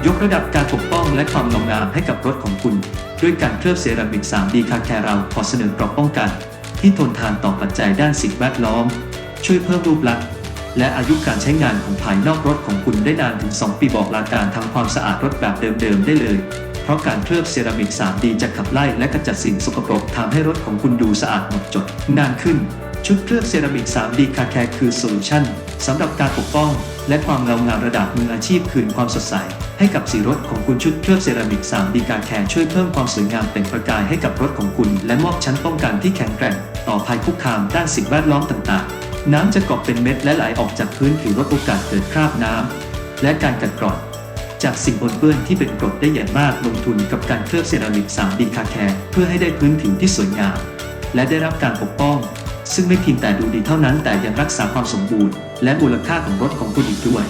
ยกระดับการปกป้องและความเงางามให้กับรถของคุณด้วยการเคลือบเซรามิก 3D คาแคร์เราขอเสนอกรอบป้องกันที่ทนทานต่อปัจจัยด้านสิ่งแวดล้อมช่วยเพิ่มรูปลักษณ์และอายุการใช้งานของภายนอกรถของคุณได้นานถึง 2 ปีบอกลาการทำความสะอาดรถแบบเดิมๆได้เลยเพราะการเคลือบเซรามิก 3D จะขับไล่และกำจัดสิ่งสกปรกทำให้รถของคุณดูสะอาดหมดจดนานขึ้นชุดเคลือบเซรามิก 3D คาแคร์คือโซลูชันสำหรับการปกป้องและความเงางามระดับมืออาชีพคืนความสดใสให้กับสีรถของคุณชุดเคลือบเซรามิก 3D คาแคร์ช่วยเพิ่มความสวยงามเปล่งประกายให้กับรถของคุณและมอบชั้นป้องกันที่แข็งแกร่งต่อภัยคุกคามด้านสิ่งแวดล้อมต่างๆน้ำจะเกาะเป็นเม็ดและไหลออกจากพื้นผิวรถโอกาสเกิดคราบน้ำและการกัดกร่อนจากสิ่งปนเปื้อนที่เป็นกรดได้อย่างมากลงทุนกับการเคลือบเซรามิก 3D คาแคร์เพื่อให้ได้พื้นผิวที่สวยงามและได้รับการปกป้องซึ่งไม่เพียงแต่ดูดีเท่านั้นแต่ยังรักษาความสมบูรณ์และมูลค่าของรถของคุณอีกด้วย